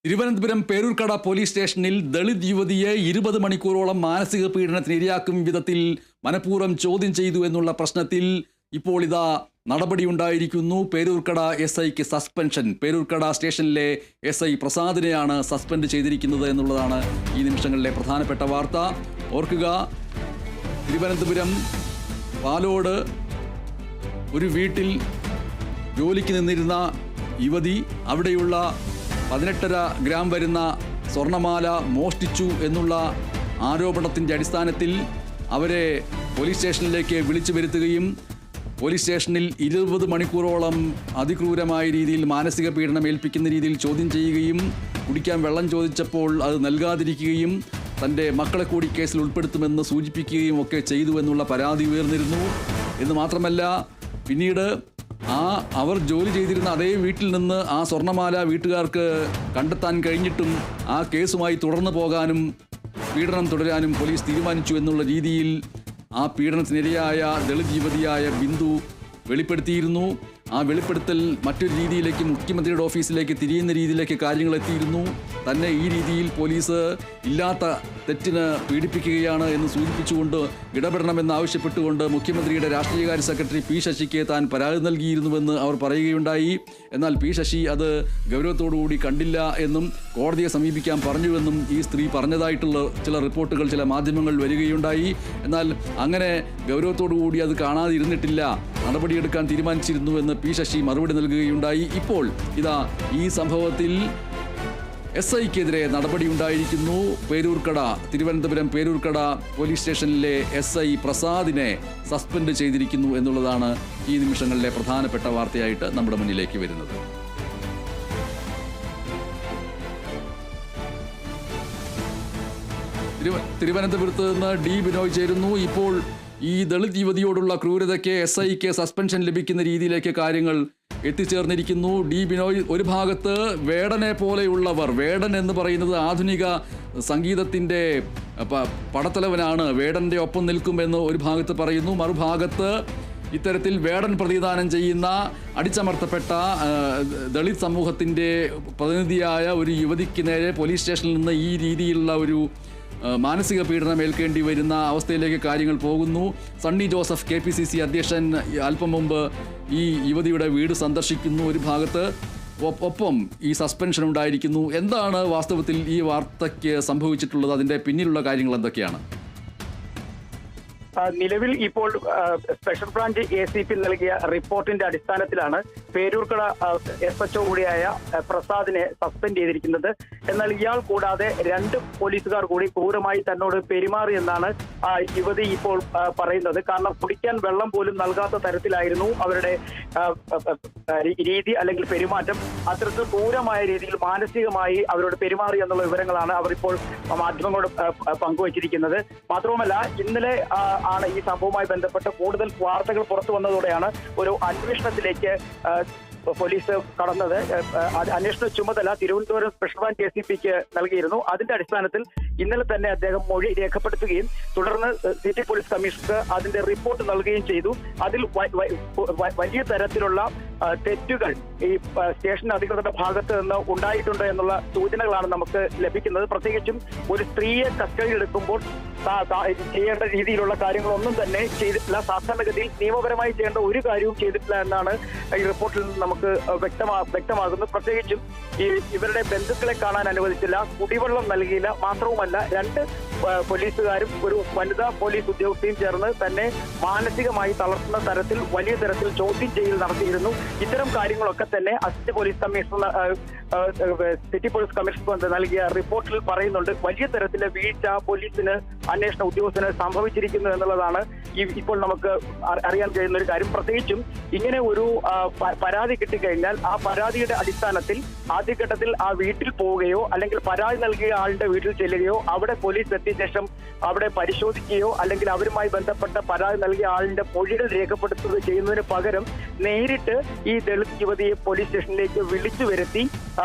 Thiruvananthapuram Peroorkada police സ്റ്റേഷനിൽ ദളിത് യുവതിയെ 20 മണിക്കൂറോളം മാനസിക പീഡനത്തിന് ഇരയാക്കും വിധത്തിൽ മനഃപൂർവ്വം ചോദ്യം ചെയ്തു എന്നുള്ള പ്രശ്നത്തിൽ ഇപ്പോൾ ഇതാ നടപടിയുണ്ടായിരിക്കുന്നു. പേരൂർക്കട SIക്ക് സസ്പെൻഷൻ. പേരൂർക്കട സ്റ്റേഷനിലെ SI പ്രസാദിനെയാണ് സസ്പെൻഡ് ചെയ്തിരിക്കുന്നത് എന്നുള്ളതാണ് ഈ നിമിഷങ്ങളിലെ പ്രധാനപ്പെട്ട വാർത്ത. ഓർക്കുക, തിരുവനന്തപുരം പാലോട് ഒരു വീട്ടിൽ ജോലിക്ക് നിന്നിരുന്ന യുവതി അവിടെയുള്ള 18.5 ഗ്രാം വരുന്ന സ്വർണ്ണമാല മോഷ്ടിച്ചു എന്നുള്ള ആരോപണത്തിൻ്റെ അടിസ്ഥാനത്തിൽ അവരെ പോലീസ് സ്റ്റേഷനിലേക്ക് വിളിച്ചു വരുത്തുകയും പോലീസ് സ്റ്റേഷനിൽ 20 മണിക്കൂറോളം അതിക്രൂരമായ രീതിയിൽ മാനസിക പീഡനം ഏൽപ്പിക്കുന്ന രീതിയിൽ ചോദ്യം ചെയ്യുകയും കുടിക്കാൻ വെള്ളം ചോദിച്ചപ്പോൾ അത് നൽകാതിരിക്കുകയും തൻ്റെ മക്കളെ കൂടി കേസിൽ ഉൾപ്പെടുത്തുമെന്ന് സൂചിപ്പിക്കുകയും ഒക്കെ ചെയ്തു എന്നുള്ള പരാതി ഉയർന്നിരുന്നു. എന്ന് മാത്രമല്ല, പിന്നീട് അവർ ജോലി ചെയ്തിരുന്ന അതേ വീട്ടിൽ നിന്ന് ആ സ്വർണ്ണമാല വീട്ടുകാർക്ക് കണ്ടെത്താൻ കഴിഞ്ഞിട്ടും ആ കേസുമായി തുടർന്നു പോകാനും പീഡനം തുടരാനും പോലീസ് തീരുമാനിച്ചു എന്നുള്ള രീതിയിൽ ആ പീഡനത്തിനിരയായ ദളിത് യുവതിയായ ബിന്ദു വെളിപ്പെടുത്തിയിരുന്നു. ആ വെളിപ്പെടുത്തൽ മറ്റൊരു രീതിയിലേക്ക് മുഖ്യമന്ത്രിയുടെ ഓഫീസിലേക്ക് തിരിയുന്ന രീതിയിലേക്ക് കാര്യങ്ങൾ എത്തിയിരുന്നു. തന്നെ ഈ രീതിയിൽ പോലീസ് ഇല്ലാത്ത തെറ്റിന് പീഡിപ്പിക്കുകയാണ് എന്ന് സൂചിപ്പിച്ചുകൊണ്ട് ഇടപെടണമെന്ന് ആവശ്യപ്പെട്ടുകൊണ്ട് മുഖ്യമന്ത്രിയുടെ രാഷ്ട്രീയകാര്യ സെക്രട്ടറി P. ശശിക്ക് താൻ പരാതി നൽകിയിരുന്നുവെന്ന് അവർ പറയുകയുണ്ടായി. എന്നാൽ P. ശശി അത് ഗൗരവത്തോടുകൂടി കണ്ടില്ല എന്നും കോടതിയെ സമീപിക്കാൻ പറഞ്ഞുവെന്നും ഈ സ്ത്രീ പറഞ്ഞതായിട്ടുള്ള ചില റിപ്പോർട്ടുകൾ ചില മാധ്യമങ്ങൾ വരികയുണ്ടായി. എന്നാൽ അങ്ങനെ ഗൗരവത്തോടുകൂടി അത് കാണാതിരുന്നിട്ടില്ല, നടപടിയെടുക്കാൻ തീരുമാനിച്ചിരുന്നുവെന്ന് P. ശശി മറുപടി നൽകുകയുണ്ടായി. ഇപ്പോൾ ഇതാ ഈ സംഭവത്തിൽ SIക്കെതിരെ നടപടിയുണ്ടായിരിക്കുന്നു. തിരുവനന്തപുരം പേരൂർക്കട പോലീസ് സ്റ്റേഷനിലെ SI പ്രസാദിനെ സസ്പെൻഡ് ചെയ്തിരിക്കുന്നു എന്നുള്ളതാണ് ഈ നിമിഷങ്ങളിലെ പ്രധാനപ്പെട്ട വാർത്തയായിട്ട് നമ്മുടെ മുന്നിലേക്ക് വരുന്നത്. തിരുവനന്തപുരത്ത് നിന്ന് D. ബിനോയ് ചേരുന്നു. ഇപ്പോൾ ഈ ദളിത് യുവതിയോടുള്ള ക്രൂരതയ്ക്ക് SIക്ക് സസ്പെൻഷൻ ലഭിക്കുന്ന രീതിയിലേക്ക് കാര്യങ്ങൾ എത്തിച്ചേർന്നിരിക്കുന്നു. D. ബിനോയ്, ഒരു ഭാഗത്ത് വേടനെ പോലെയുള്ളവർ, വേടൻ എന്ന് പറയുന്നത് ആധുനിക സംഗീതത്തിൻ്റെ പടത്തലവനാണ്, വേടൻ്റെ ഒപ്പം നിൽക്കുമെന്ന് ഒരു ഭാഗത്ത് പറയുന്നു. മറുഭാഗത്ത് ഇത്തരത്തിൽ വേടൻ പ്രതിദാനം ചെയ്യുന്ന അടിച്ചമർത്തപ്പെട്ട ദളിത് സമൂഹത്തിൻ്റെ പ്രതിനിധിയായ ഒരു യുവതിക്ക് നേരെ പോലീസ് സ്റ്റേഷനിൽ നിന്ന് ഈ രീതിയിലുള്ള ഒരു മാനസിക പീഡനം ഏൽക്കേണ്ടി വരുന്ന അവസ്ഥയിലേക്ക് കാര്യങ്ങൾ പോകുന്നു. സണ്ണി ജോസഫ് KPCC അധ്യക്ഷൻ അല്പം മുമ്പ് ഈ യുവതിയുടെ വീട് സന്ദർശിക്കുന്നു. ഒരു ഭാഗത്ത് ഒപ്പം ഈ സസ്പെൻഷൻ ഉണ്ടായിരിക്കുന്നു. എന്താണ് വാസ്തവത്തിൽ ഈ വാർത്തയ്ക്ക് സംഭവിച്ചിട്ടുള്ളത്? അതിൻ്റെ പിന്നിലുള്ള കാര്യങ്ങൾ എന്തൊക്കെയാണ്? നിലവിൽ ഇപ്പോൾ സ്പെഷ്യൽ ബ്രാഞ്ച് ACP നൽകിയ റിപ്പോർട്ടിന്റെ അടിസ്ഥാനത്തിലാണ് പേരൂർക്കട SHO കൂടിയായ പ്രസാദിനെ സസ്പെൻഡ് ചെയ്തിരിക്കുന്നത്. എന്നാൽ ഇയാൾ കൂടാതെ 2 പോലീസുകാർ കൂടി ക്രൂരമായി തന്നോട് പെരുമാറിയെന്നാണ് യുവതി ഇപ്പോൾ പറയുന്നത്. കാരണം കുടിക്കാൻ വെള്ളം പോലും നൽകാത്ത തരത്തിലായിരുന്നു അവരുടെ രീതി അല്ലെങ്കിൽ പെരുമാറ്റം. അത്തരത്തിൽ ക്രൂരമായ രീതിയിൽ മാനസികമായി അവരോട് പെരുമാറി എന്നുള്ള വിവരങ്ങളാണ് അവർ ഇപ്പോൾ മാധ്യമങ്ങളോട് പങ്കുവച്ചിരിക്കുന്നത്. മാത്രവുമല്ല, ഇന്നലെ ആണ് ഈ സംഭവവുമായി ബന്ധപ്പെട്ട് കൂടുതൽ വാർത്തകൾ പുറത്തു വന്നതോടെയാണ് ഒരു അന്വേഷണത്തിലേക്ക് പോലീസ് കടന്നത്. അന്വേഷണ ചുമതല തിരുവനന്തപുരം സ്പെഷ്യൽ ബ്രാഞ്ച് ACPക്ക് നൽകിയിരുന്നു. അതിന്റെ അടിസ്ഥാനത്തിൽ ഇന്നലെ തന്നെ അദ്ദേഹം മൊഴി രേഖപ്പെടുത്തുകയും തുടർന്ന് സിറ്റി പോലീസ് കമ്മീഷണർക്ക് അതിന്റെ റിപ്പോർട്ട് നൽകുകയും ചെയ്തു. അതിൽ വലിയ തരത്തിലുള്ള തെറ്റുകൾ ഈ സ്റ്റേഷൻ അധികൃതരുടെ ഭാഗത്ത് നിന്ന് ഉണ്ടായിട്ടുണ്ട് എന്നുള്ള സൂചനകളാണ് നമുക്ക് ലഭിക്കുന്നത്. പ്രത്യേകിച്ചും ഒരു സ്ത്രീയെ കസ്റ്റഡിയിൽ എടുക്കുമ്പോൾ ചെയ്യേണ്ട രീതിയിലുള്ള കാര്യങ്ങളൊന്നും തന്നെ ചെയ്തിട്ടില്ല. സാധാരണഗതിയിൽ നിയമപരമായി ചെയ്യേണ്ട ഒരു കാര്യവും ചെയ്തിട്ടില്ല എന്നാണ് ഈ റിപ്പോർട്ടിൽ നിന്ന് നമുക്ക് വ്യക്തമാകുന്നത്. പ്രത്യേകിച്ചും ഇവരുടെ ബന്ധുക്കളെ കാണാൻ അനുവദിച്ചില്ല, കുടിവെള്ളം നൽകിയില്ല. മാത്രവുമല്ല, 2 പോലീസുകാരും ഒരു വനിതാ പോലീസ് ഉദ്യോഗസ്ഥയും ചേർന്ന് തന്നെ മാനസികമായി തളർത്തുന്ന തരത്തിൽ വലിയ തരത്തിൽ ചോദ്യം ചെയ്യൽ നടത്തിയിരുന്നു. ഇത്തരം കാര്യങ്ങളൊക്കെ തന്നെ assistant police commissioner city police commissioner നൽകിയ റിപ്പോർട്ടിൽ പറയുന്നുണ്ട്. വലിയ തരത്തിലെ വീഴ്ച പോലീസിന്, അന്വേഷണ ഉദ്യോഗസ്ഥന് സംഭവിച്ചിരിക്കുന്നു എന്നുള്ളതാണ് ഇപ്പോൾ നമുക്ക് അറിയാൻ കഴിയുന്ന ഒരു കാര്യം. പ്രത്യേകിച്ചും ഇങ്ങനെ ഒരു പരാതി കിട്ടിക്കഴിഞ്ഞാൽ ആ പരാതിയുടെ അടിസ്ഥാനത്തിൽ ആദ്യഘട്ടത്തിൽ ആ വീട്ടിൽ പോവുകയോ അല്ലെങ്കിൽ പരാതി നൽകിയ ആളുടെ വീട്ടിൽ ചെല്ലുകയോ അവിടെ പോലീസ് എത്തി എത്തിയ ശേഷം അവിടെ പരിശോധിക്കുകയോ അല്ലെങ്കിൽ അവരുമായി ബന്ധപ്പെട്ട പരാതി നൽകിയ ആളിന്റെ മൊഴികൾ രേഖപ്പെടുത്തുകയോ ചെയ്യുന്നതിന് പകരം നേരിട്ട് ഈ ദളിത് യുവതിയെ പോലീസ് സ്റ്റേഷനിലേക്ക് വിളിച്ചു വരുത്തി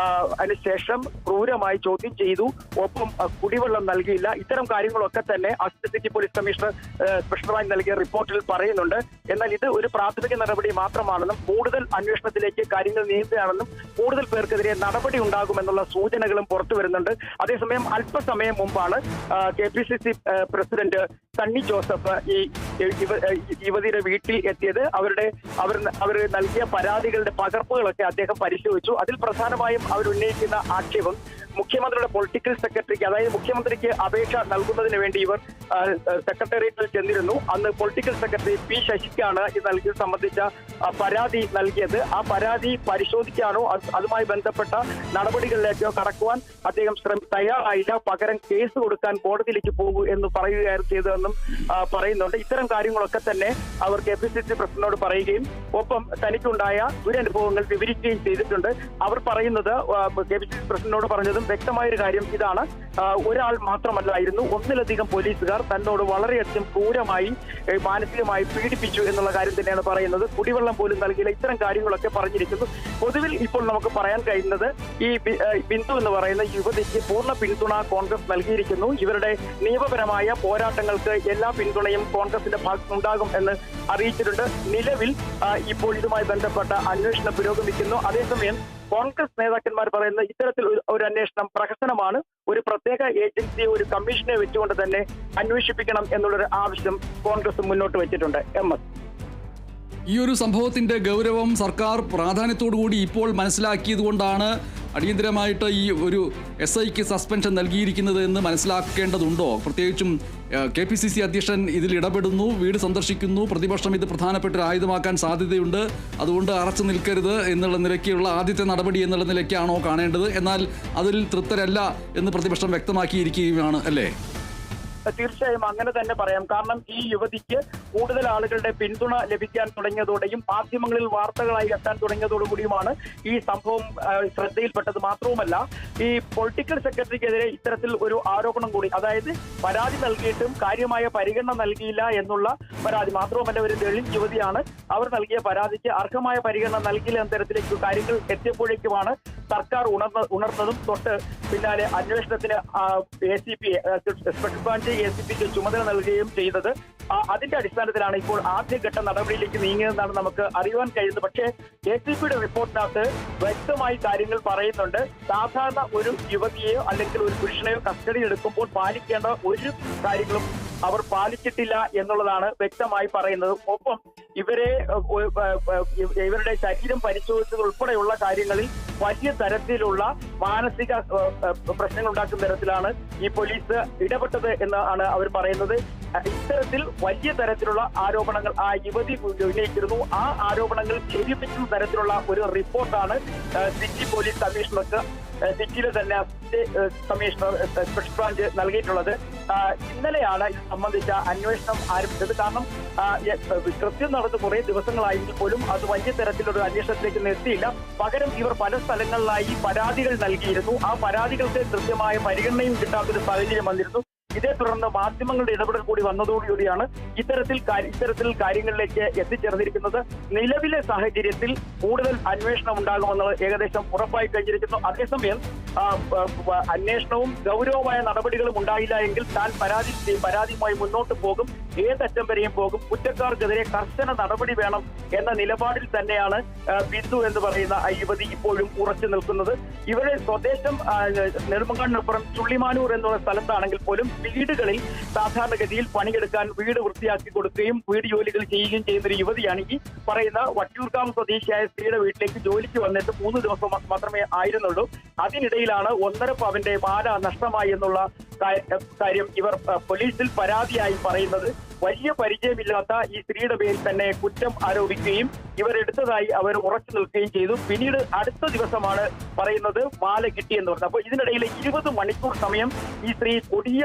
അതിനുശേഷം ക്രൂരമായി ചോദ്യം ചെയ്തു. ഒപ്പം കുടിവെള്ളം നൽകിയില്ല. ഇത്തരം കാര്യങ്ങളൊക്കെ തന്നെ assistant city police commissioner special branch നൽകിയ റിപ്പോർട്ടിൽ പറയുന്നുണ്ട്. എന്നാൽ ഇത് ഒരു പ്രാഥമിക നടപടി മാത്രമാണെന്നും കൂടുതൽ അന്വേഷണത്തിലേക്ക് കാര്യങ്ങൾ നീങ്ങുകയാണെന്നും കൂടുതൽ പേർക്കെതിരെ നടപടി ഉണ്ടാകുമെന്നുള്ള സൂചനകളും പുറത്തു വരുന്നുണ്ട്. അതേസമയം അല്പസമയം മുമ്പാണ് KPCC പ്രസിഡന്റ് സണ്ണി ജോസഫ് ഈ യുവതിയുടെ വീട്ടിൽ എത്തിയത്. അവർ നൽകിയ പരാതികളുടെ പകർപ്പുകളൊക്കെ അദ്ദേഹം പരിശോധിച്ചു. അതിൽ പ്രധാനമായും അവർ ഉന്നയിക്കുന്ന ആക്ഷേപം മുഖ്യമന്ത്രിയുടെ പൊളിറ്റിക്കൽ സെക്രട്ടറിക്ക്, അതായത് മുഖ്യമന്ത്രിക്ക് അപേക്ഷ നൽകുന്നതിന് വേണ്ടി ഇവർ സെക്രട്ടേറിയറ്റിൽ ചെന്നിരുന്നു. അന്ന് പൊളിറ്റിക്കൽ സെക്രട്ടറി P ശശിക്കാണ് ഇത് നൽകിയത് സംബന്ധിച്ച പരാതി നൽകിയത്. ആ പരാതി പരിശോധിക്കാനോ അതുമായി ബന്ധപ്പെട്ട നടപടികളിലേക്കോ കടക്കുവാൻ അദ്ദേഹം തയ്യാറായില്ല. പകരം കേസ് കൊടുക്കാൻ കോടതിയിലേക്ക് പോകൂ എന്ന് പറയുകയായിരുന്നു ചെയ്തതെന്നും പറയുന്നുണ്ട്. ഇത്തരം കാര്യങ്ങളൊക്കെ തന്നെ അവർ KPCC പ്രസിഡന്റിനോട് പറയുകയും ഒപ്പം തനിക്കുണ്ടായ ദുരനുഭവങ്ങൾ വിവരിക്കുകയും ചെയ്തിട്ടുണ്ട്. അവർ പറയുന്നത്, KPCC പ്രസിഡന്റിനോട് പറഞ്ഞതും വ്യക്തമായൊരു കാര്യം ഇതാണ്: ഒരാൾ മാത്രമല്ലായിരുന്നു, ഒന്നിലധികം പോലീസുകാർ തന്നോട് വളരെയധികം ക്രൂരമായി മാനസികമായി പീഡിപ്പിച്ചു എന്നുള്ള കാര്യം തന്നെയാണ് പറയുന്നത്. കുടിവെള്ളം പോലും നൽകിയില്ല. ഇത്തരം കാര്യങ്ങളൊക്കെ പറഞ്ഞിരിക്കുന്നു. പൊതുവിൽ ഇപ്പോൾ നമുക്ക് പറയാൻ കഴിയുന്നത് ഈ ബിന്ദു എന്ന് പറയുന്ന യുവതിക്ക് പൂർണ്ണ പിന്തുണ കോൺഗ്രസ് നൽകിയിരിക്കുന്നു. ഇവരുടെ നിയമപരമായ പോരാട്ടങ്ങൾക്ക് എല്ലാ പിന്തുണയും കോൺഗ്രസിന്റെ ഭാഗത്തുനിന്നുണ്ടാകും എന്ന് അറിയിച്ചിട്ടുണ്ട്. നിലവിൽ ഇപ്പോൾ ഇതുമായി ബന്ധപ്പെട്ട അന്വേഷണം പുരോഗമിക്കുന്നു. അതേസമയം കോൺഗ്രസ് നേതാക്കന്മാർ പറയുന്ന ഇത്തരത്തിൽ ഒരു അന്വേഷണം പ്രഹസനമാണ്. ഒരു പ്രത്യേക ഏജൻസിയെ, ഒരു കമ്മീഷനെ വെച്ചുകൊണ്ട് തന്നെ അന്വേഷിപ്പിക്കണം എന്നുള്ളൊരു ആവശ്യം കോൺഗ്രസ് മുന്നോട്ട് വെച്ചിട്ടുണ്ട്. MS, ഈ ഒരു സംഭവത്തിന്റെ ഗൗരവം സർക്കാർ പ്രാധാന്യത്തോടുകൂടി ഇപ്പോൾ മനസ്സിലാക്കിയത് കൊണ്ടാണ് അടിയന്തരമായിട്ട് ഈ ഒരു SIക്ക് സസ്പെൻഷൻ നൽകിയിരിക്കുന്നത് എന്ന് മനസ്സിലാക്കേണ്ടതുണ്ടോ? പ്രത്യേകിച്ചും KPCC അധ്യക്ഷൻ ഇതിൽ ഇടപെടുന്നു, വീട് സന്ദർശിക്കുന്നു, പ്രതിപക്ഷം ഇത് പ്രധാനപ്പെട്ട ഒരു ആയുധമാക്കാൻ സാധ്യതയുണ്ട്, അതുകൊണ്ട് അറച്ചു നിൽക്കരുത് എന്നുള്ള നിലയ്ക്കുള്ള ആദ്യത്തെ നടപടി എന്നുള്ള നിലയ്ക്കാണോ കാണേണ്ടത്? എന്നാൽ അതിൽ തൃപ്തരല്ല എന്ന് പ്രതിപക്ഷം വ്യക്തമാക്കിയിരിക്കുകയാണ് അല്ലേ? തീർച്ചയായും അങ്ങനെ തന്നെ പറയാം. കാരണം ഈ യുവതിക്ക് കൂടുതൽ ആളുകളുടെ പിന്തുണ ലഭിക്കാൻ തുടങ്ങിയതോടെയും മാധ്യമങ്ങളിൽ വാർത്തകളായി എത്താൻ തുടങ്ങിയതോടുകൂടിയുമാണ് ഈ സംഭവം ശ്രദ്ധയിൽപ്പെട്ടത്. മാത്രവുമല്ല, ഈ പൊളിറ്റിക്കൽ സെക്രട്ടറിക്കെതിരെ ഇത്തരത്തിൽ ഒരു ആരോപണം കൂടി, അതായത് പരാതി നൽകിയിട്ടും കാര്യമായ പരിഗണന നൽകിയില്ല എന്നുള്ള പരാതി. മാത്രവുമല്ല, ഒരു ദളിത് യുവതിയാണ്. അവർ നൽകിയ പരാതിക്ക് അർഹമായ പരിഗണന നൽകിയില്ല എന്ന തരത്തിലേക്ക് കാര്യങ്ങൾ എത്തിയപ്പോഴേക്കുമാണ് സർക്കാർ ഉണർന്നതും തൊട്ട് പിന്നാലെ അന്വേഷണത്തിന് ACP സ്പെഷ്യൽ ബ്രാഞ്ച് ACPക്ക് ചുമതല നൽകുകയും ചെയ്തത്. അതിന്റെ അടിസ്ഥാനത്തിലാണ് ഇപ്പോൾ ആദ്യഘട്ട നടപടിയിലേക്ക് നീങ്ങിയതെന്നാണ് നമുക്ക് അറിയുവാൻ കഴിയുന്നത്. പക്ഷേ ACPയുടെ റിപ്പോർട്ടിനകത്ത് വ്യക്തമായി കാര്യങ്ങൾ പറയുന്നുണ്ട്. സാധാരണ ഒരു യുവതിയെയോ അല്ലെങ്കിൽ ഒരു പുരുഷനെയോ കസ്റ്റഡിയിൽ എടുക്കുമ്പോൾ പാലിക്കേണ്ട ഒരു കാര്യങ്ങളും അവർ പാലിച്ചിട്ടില്ല എന്നുള്ളതാണ് വ്യക്തമായി പറയുന്നത്. ഒപ്പം ഇവരുടെ ശരീരം പരിശോധിച്ചത് ഉൾപ്പെടെയുള്ള കാര്യങ്ങളിൽ വലിയ തരത്തിലുള്ള മാനസിക പ്രശ്നങ്ങൾ ഉണ്ടാക്കുന്ന തരത്തിലാണ് ഈ പോലീസ് ഇടപെട്ടത് എന്നാണ് അവർ പറയുന്നത്. ഇത്തരത്തിൽ വലിയ തരത്തിലുള്ള ആരോപണങ്ങൾ ആ യുവതി ഉന്നയിച്ചിരുന്നു. ആ ആരോപണങ്ങൾ ശരിവെക്കുന്ന തരത്തിലുള്ള ഒരു റിപ്പോർട്ടാണ് സിറ്റി പോലീസ് കമ്മീഷണർക്ക്, സിറ്റിയിലെ തന്നെ കമ്മീഷണർ സ്പെഷ്യൽ ബ്രാഞ്ച് നൽകിയിട്ടുള്ളത്. ഇന്നലെയാണ് ഇത് സംബന്ധിച്ച അന്വേഷണം ആരംഭിച്ചത്. കാരണം കൃത്യം നടന്ന് കുറെ ദിവസങ്ങളായെങ്കിൽ പോലും അത് വലിയ തരത്തിലൊരു അന്വേഷണത്തിലേക്ക് എത്തിയില്ല. പകരം ഇവർ പല സ്ഥലങ്ങളിലായി പരാതികൾ നൽകിയിരുന്നു. ആ പരാതികൾക്ക് കൃത്യമായ പരിഗണനയും കിട്ടാത്തൊരു സാഹചര്യം വന്നിരുന്നു. ഇതേ തുടർന്ന് മാധ്യമങ്ങളുടെ ഇടപെടൽ കൂടി വന്നതോടുകൂടിയാണ് ഇത്തരത്തിൽ കാര്യങ്ങളിലേക്ക് എത്തിച്ചേർന്നിരിക്കുന്നത്. നിലവിലെ സാഹചര്യത്തിൽ കൂടുതൽ അന്വേഷണം ഉണ്ടാകുമെന്നത് ഏകദേശം ഉറപ്പായി കഴിഞ്ഞിരിക്കുന്നു. അതേസമയം അന്വേഷണവും ഗൗരവമായ നടപടികളും ഉണ്ടായില്ല എങ്കിൽ താൻ പരാതിയുമായി മുന്നോട്ട് പോകും, ഏതറ്റം വരെയും പോകും, കുറ്റക്കാർക്കെതിരെ കർശന നടപടി വേണം എന്ന നിലപാടിൽ തന്നെയാണ് ബിന്ദു എന്ന് പറയുന്ന യുവതി ഇപ്പോഴും ഉറച്ചു നിൽക്കുന്നത്. ഇവരുടെ സ്വദേശം നെടുമങ്ങാടിനപ്പുറം ചുള്ളിമാനൂർ എന്നുള്ള സ്ഥലത്താണെങ്കിൽ പോലും വീടുകളിൽ സാധാരണഗതിയിൽ പണിയെടുക്കാൻ വീട് വൃത്തിയാക്കി കൊടുക്കുകയും വീട് ജോലികൾ ചെയ്യുകയും ചെയ്യുന്ന ഒരു യുവതിയാണ് ഈ പറയുന്ന വട്ടിയൂർക്കാവ് സ്വദേശിയായ സ്ത്രീയുടെ വീട്ടിലേക്ക് ജോലിക്ക് വന്നിട്ട് 3 ദിവസം മാത്രമേ ആയിരുന്നുള്ളൂ. അതിനിടയിലാണ് 1.5 പവന്റെ മാല നഷ്ടമായി എന്നുള്ള കാര്യം ഇവർ പോലീസിൽ പരാതിയായി പറയുന്നത്. വലിയ പരിചയമില്ലാത്ത ഈ സ്ത്രീയുടെ പേരിൽ തന്നെ കുറ്റം ആരോപിക്കുകയും ഇവരെടുത്തതായി അവർ ഉറച്ചു നിൽക്കുകയും ചെയ്തു. പിന്നീട് അടുത്ത ദിവസമാണ് പറയുന്നത് മാല കിട്ടിയെന്ന് പറഞ്ഞത്. അപ്പോൾ ഇതിനിടയിൽ 20 മണിക്കൂർ സമയം ഈ സ്ത്രീ കൊടിയ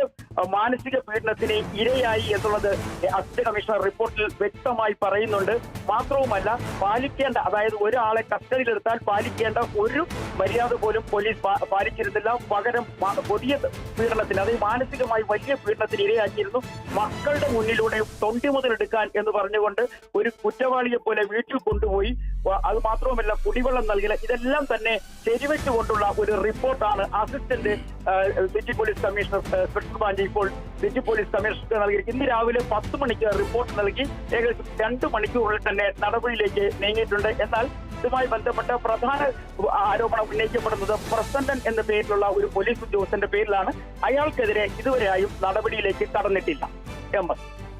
മാനസിക പീഡനത്തിന് ഇരയായി എന്നുള്ളത് അസിസ്റ്റന്റ് കമ്മീഷണർ റിപ്പോർട്ടിൽ വ്യക്തമായി പറയുന്നുണ്ട്. മാത്രവുമല്ല, പാലിക്കേണ്ട, അതായത് ഒരാളെ കസ്റ്റഡിയിലെടുത്താൽ പാലിക്കേണ്ട ഒരു മര്യാദ പോലും പോലീസ് പാലിച്ചിരുന്നില്ല. പകരം കൊടിയ പീഡനത്തിന്, അതായത് മാനസികമായി വലിയ പീഡനത്തിന് ഇരയാക്കിയിരുന്നു. മക്കളുടെ മുന്നിലൂടെ തൊണ്ടി മുതലെടുക്കാൻ എന്ന് പറഞ്ഞുകൊണ്ട് ഒരു കുറ്റവാളിയെ പോലെ വീട്ടിൽ കൊണ്ടുപോയി. അത് മാത്രവുമല്ല, കുടിവെള്ളം നൽകില്ല. ഇതെല്ലാം തന്നെ ശരിവെച്ചുകൊണ്ടുള്ള ഒരു റിപ്പോർട്ടാണ് assistant city police commissioner special branch ഇപ്പോൾ സിറ്റി പോലീസ് കമ്മീഷണർക്ക് നൽകിയിരിക്കുന്നത്. ഇന്ന് രാവിലെ 10 മണിക്ക് റിപ്പോർട്ട് നൽകി ഏകദേശം 2 മണിക്കൂറിൽ തന്നെ നടപടിയിലേക്ക് നീങ്ങിയിട്ടുണ്ട്. എന്നാൽ ഇതുമായി ബന്ധപ്പെട്ട പ്രധാന ആരോപണം ഉന്നയിക്കപ്പെടുന്നത് പ്രസന്നൻ എന്ന പേരിലുള്ള ഒരു പോലീസ് ഉദ്യോഗസ്ഥന്റെ പേരിലാണ്. അയാൾക്കെതിരെ ഇതുവരെയായും നടപടിയിലേക്ക് കടന്നിട്ടില്ല.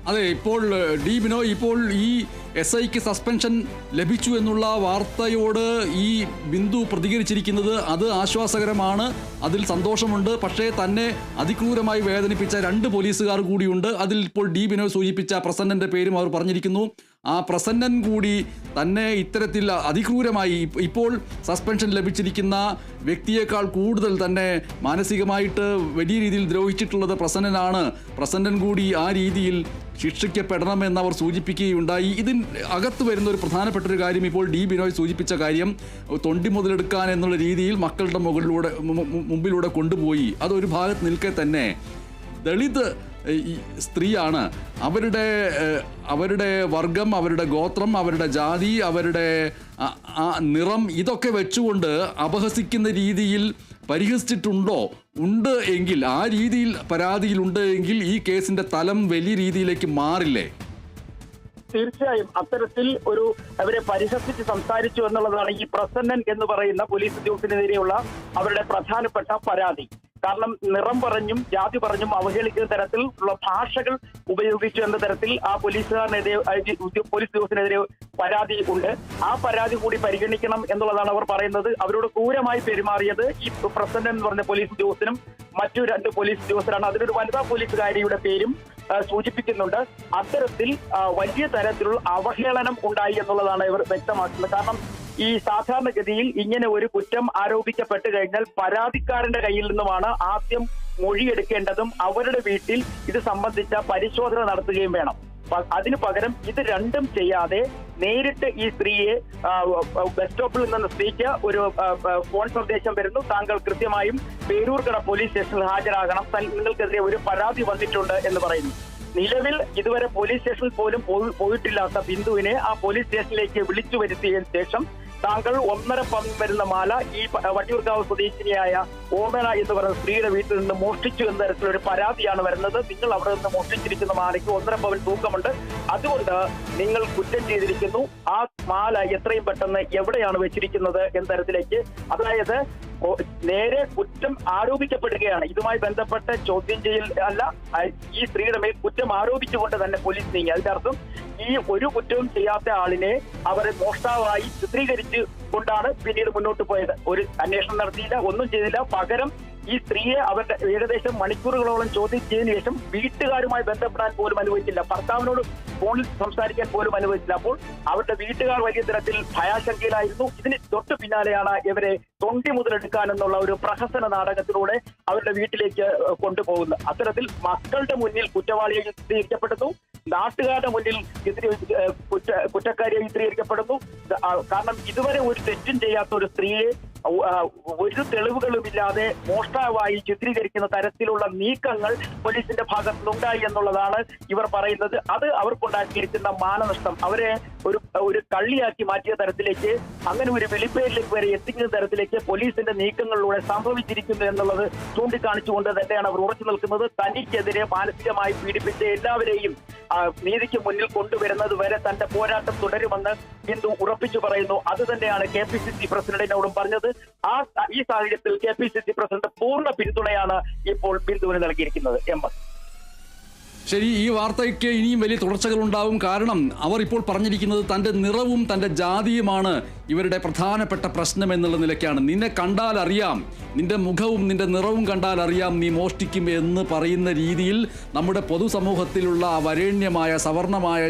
അതെ, ഇപ്പോൾ ഡി ബിനോയ്, ഇപ്പോൾ ഈ SIക്ക് സസ്പെൻഷൻ ലഭിച്ചു എന്നുള്ള വാർത്തയോട് ഈ ബിന്ദു പ്രതികരിച്ചിരിക്കുന്നത് അത് ആശ്വാസകരമാണ്, അതിൽ സന്തോഷമുണ്ട്. പക്ഷേ തന്നെ അതിക്രൂരമായി വേദനിപ്പിച്ച 2 പോലീസുകാർ കൂടിയുണ്ട്. അതിൽ ഇപ്പോൾ ഡി ബിനോയ് സൂചിപ്പിച്ച പ്രസന്നന്റെ പേരും അവർ പറഞ്ഞിരിക്കുന്നു. ആ പ്രസന്നൻ കൂടി തന്നെ ഇത്തരത്തിൽ അതിക്രൂരമായി ഇപ്പോൾ സസ്പെൻഷൻ ലഭിച്ചിരിക്കുന്ന വ്യക്തിയേക്കാൾ കൂടുതൽ തന്നെ മാനസികമായിട്ട് വലിയ രീതിയിൽ ദ്രോഹിച്ചിട്ടുള്ളത് പ്രസന്നനാണ്. പ്രസന്നൻ കൂടി ആ രീതിയിൽ ശിക്ഷിക്കപ്പെടണമെന്ന് അവർ സൂചിപ്പിക്കുകയുണ്ടായി. ഇതിന് അകത്ത് വരുന്ന ഒരു പ്രധാനപ്പെട്ട ഒരു കാര്യം, ഇപ്പോൾ ഡി ബിനോയ് സൂചിപ്പിച്ച കാര്യം, തൊണ്ടി മുതലെടുക്കാൻ എന്നുള്ള രീതിയിൽ മക്കളുടെ മുമ്പിലൂടെ കൊണ്ടുപോയി. അതൊരു ഭാഗത്ത് നിൽക്കെ തന്നെ ദളിത് സ്ത്രീയാണ്. അവരുടെ വർഗം, അവരുടെ ഗോത്രം, അവരുടെ ജാതി, അവരുടെ നിറം, ഇതൊക്കെ വെച്ചുകൊണ്ട് അപഹസിക്കുന്ന രീതിയിൽ പരിഹസിച്ചിട്ടുണ്ടോ? ഉണ്ട് എങ്കിൽ, ആ രീതിയിൽ പരാതിയിലുണ്ട് എങ്കിൽ ഈ കേസിന്റെ തലം വലിയ രീതിയിലേക്ക് മാറില്ലേ? തീർച്ചയായും അത്തരത്തിൽ അവരെ പരിഹസിച്ച് സംസാരിച്ചു എന്നുള്ളതാണ് ഈ പ്രസന്നൻ എന്ന് പറയുന്ന പോലീസ് ഉദ്യോഗസ്ഥനെതിരെയുള്ള അവരുടെ പ്രധാനപ്പെട്ട പരാതി. കാരണം നിറം പറഞ്ഞും ജാതി പറഞ്ഞും അവഹേളിക്കുന്ന തരത്തിലുള്ള ഭാഷകൾ ഉപയോഗിച്ചു എന്ന തരത്തിൽ ആ പോലീസ് ഉദ്യോഗസ്ഥനെതിരെ പരാതി ഉണ്ട്. ആ പരാതി കൂടി പരിഗണിക്കണം എന്നുള്ളതാണ് അവർ പറയുന്നത്. അവരോട് ക്രൂരമായി പെരുമാറിയത് ഈ പ്രസന്നൻ എന്ന് പറഞ്ഞ പോലീസ് ഉദ്യോഗസ്ഥനും മറ്റു 2 പോലീസ് ഉദ്യോഗസ്ഥരാണ്. അതിലൊരു വനിതാ പോലീസുകാരിയുടെ പേരും സൂചിപ്പിക്കുന്നുണ്ട്. അത്തരത്തിൽ വലിയ തരത്തിലുള്ള അവഹേളനം ഉണ്ടായി എന്നുള്ളതാണ് ഇവർ വ്യക്തമാക്കുന്നത്. കാരണം ഈ സാധാരണഗതിയിൽ ഇങ്ങനെ ഒരു കുറ്റം ആരോപിക്കപ്പെട്ട് കഴിഞ്ഞാൽ പരാതിക്കാരന്റെ കയ്യിൽ നിന്നുമാണ് ആദ്യം മൊഴിയെടുക്കേണ്ടതും അവരുടെ വീട്ടിൽ ഇത് സംബന്ധിച്ച പരിശോധന നടത്തുകയും വേണം. അതിനു പകരം ഇത് രണ്ടും ചെയ്യാതെ നേരിട്ട് ഈ സ്ത്രീയെ ബസ് സ്റ്റോപ്പിൽ നിന്ന് സ്ത്രീക്ക് ഒരു ഫോൺ സന്ദേശം വരുന്നു, താങ്കൾ കൃത്യമായും പേരൂർക്കട പോലീസ് സ്റ്റേഷനിൽ ഹാജരാകണം, നിങ്ങൾക്കെതിരെ ഒരു പരാതി വന്നിട്ടുണ്ട് എന്ന് പറയുന്നു. നിലവിൽ ഇതുവരെ പോലീസ് സ്റ്റേഷനിൽ പോലും പോയിട്ടില്ലാത്ത ബിന്ദുവിനെ ആ പോലീസ് സ്റ്റേഷനിലേക്ക് വിളിച്ചു വരുത്തിയതിനു ശേഷം താങ്കൾ 1.5 പവൻ വരുന്ന മാല ഈ വട്ടിയൂർക്കാവ് സ്വദേശിനിയായ ഓമന എന്ന് പറയുന്ന സ്ത്രീയുടെ വീട്ടിൽ നിന്ന് മോഷ്ടിച്ചു എന്ന തരത്തിലൊരു പരാതിയാണ് വരുന്നത്. നിങ്ങൾ അവിടെ നിന്ന് മോഷ്ടിച്ചിരിക്കുന്ന മാലയ്ക്ക് 1.5 പവൻ തൂക്കമുണ്ട്, അതുകൊണ്ട് നിങ്ങൾ കുറ്റം ചെയ്തിരിക്കുന്നു. ആ മാല എത്രയും പെട്ടെന്ന് എവിടെയാണ് വെച്ചിരിക്കുന്നത് എന്ന തരത്തിലേക്ക്, അതായത് നേരെ കുറ്റം ആരോപിക്കപ്പെടുകയാണ്. ഇതുമായി ബന്ധപ്പെട്ട ചോദ്യം ചെയ്യൽ അല്ല, ഈ സ്ത്രീയുടെ മേൽ കുറ്റം ആരോപിച്ചുകൊണ്ട് തന്നെ പോലീസ് നീങ്ങി. അതിന്റെ അർത്ഥം ഈ ഒരു കുറ്റവും ചെയ്യാത്ത ആളിനെ അവരെ മോഷ്ടാവായി ചിത്രീകരിച്ച് കൊണ്ടാണ് പിന്നീട് മുന്നോട്ട് പോയത്. ഒരു അന്വേഷണം നടത്തിയില്ല, ഒന്നും ചെയ്തില്ല. പകരം ഈ സ്ത്രീയെ അവരുടെ ഏകദേശം മണിക്കൂറുകളോളം ചോദ്യം ചെയ്തതിനു ശേഷം വീട്ടുകാരുമായി ബന്ധപ്പെടാൻ പോലും അനുവദിച്ചില്ല, ഭർത്താവിനോട് ഫോണിൽ സംസാരിക്കാൻ പോലും അനുവദിച്ചില്ല. അപ്പോൾ അവരുടെ വീട്ടുകാർ വലിയ തരത്തിൽ ഭയാശങ്കയിലായിരുന്നു. ഇതിന് തൊട്ട് പിന്നാലെയാണ് ഇവരെ തൊണ്ടി മുതലെടുക്കാൻ എന്നുള്ള ഒരു പ്രഹസന നാടകത്തിലൂടെ അവരുടെ വീട്ടിലേക്ക് കൊണ്ടുപോകുന്നത്. അത്തരത്തിൽ മക്കളുടെ മുന്നിൽ കുറ്റവാളിയെ ചിത്രീകരിക്കപ്പെടുന്നു, നാട്ടുകാരുടെ മുന്നിൽ കുറ്റക്കാരിയെ ചിത്രീകരിക്കപ്പെടുന്നു. കാരണം ഇതുവരെ ഒരു തെറ്റും ചെയ്യാത്ത ഒരു സ്ത്രീയെ ഒരു തെളിവുകളുമില്ലാതെ മോഷ്ടാവായി ചിത്രീകരിക്കുന്ന തരത്തിലുള്ള നീക്കങ്ങൾ പോലീസിന്റെ ഭാഗത്തുനിന്നുണ്ടായി എന്നുള്ളതാണ് ഇവർ പറയുന്നത്. അത് അവർക്കുണ്ടാക്കിയിരിക്കുന്ന മാനനഷ്ടം, അവരെ ഒരു കള്ളിയാക്കി മാറ്റിയ തരത്തിലേക്ക്, അങ്ങനെ ഒരു വെളിപ്പേരിലേക്ക് വരെ എത്തിക്കുന്ന തരത്തിലേക്ക് പോലീസിന്റെ നീക്കങ്ങളിലൂടെ സംഭവിച്ചിരിക്കുന്നു എന്നുള്ളത് ചൂണ്ടിക്കാണിച്ചുകൊണ്ട് തന്നെയാണ് അവർ ഉറച്ചു നിൽക്കുന്നത്. തനിക്കെതിരെ മാനസികമായി പീഡിപ്പിച്ച എല്ലാവരെയും നീതിക്ക് മുന്നിൽ കൊണ്ടുവരുന്നത് വരെ തന്റെ പോരാട്ടം തുടരുമെന്ന് ബിന്ദു ഉറപ്പിച്ചു പറയുന്നു. അത് തന്നെയാണ് KPCC പ്രസിഡന്റിനോടും പറഞ്ഞത്. ഈ സാഹചര്യത്തിൽ KPCC പ്രസിഡന്റ് പൂർണ്ണ പിന്തുണയാണ് ഇപ്പോൾ ബിന്ദുവിന് നൽകിയിരിക്കുന്നത്. ശരി, ഈ വാർത്തയ്ക്ക് ഇനിയും വലിയ തുടർച്ചകൾ ഉണ്ടാവും. കാരണം അവർ ഇപ്പോൾ പറഞ്ഞിരിക്കുന്നത് തൻ്റെ നിറവും തൻ്റെ ജാതിയുമാണ് ഇവരുടെ പ്രധാനപ്പെട്ട പ്രശ്നം എന്നുള്ള നിലയ്ക്കാണ്. നിന്നെ കണ്ടാൽ അറിയാം, നിന്റെ മുഖവും നിന്റെ നിറവും കണ്ടാൽ അറിയാം നീ മോഷ്ടിക്കും എന്ന് പറയുന്ന രീതിയിൽ നമ്മുടെ പൊതുസമൂഹത്തിലുള്ള വരേണ്യമായ സവർണമായ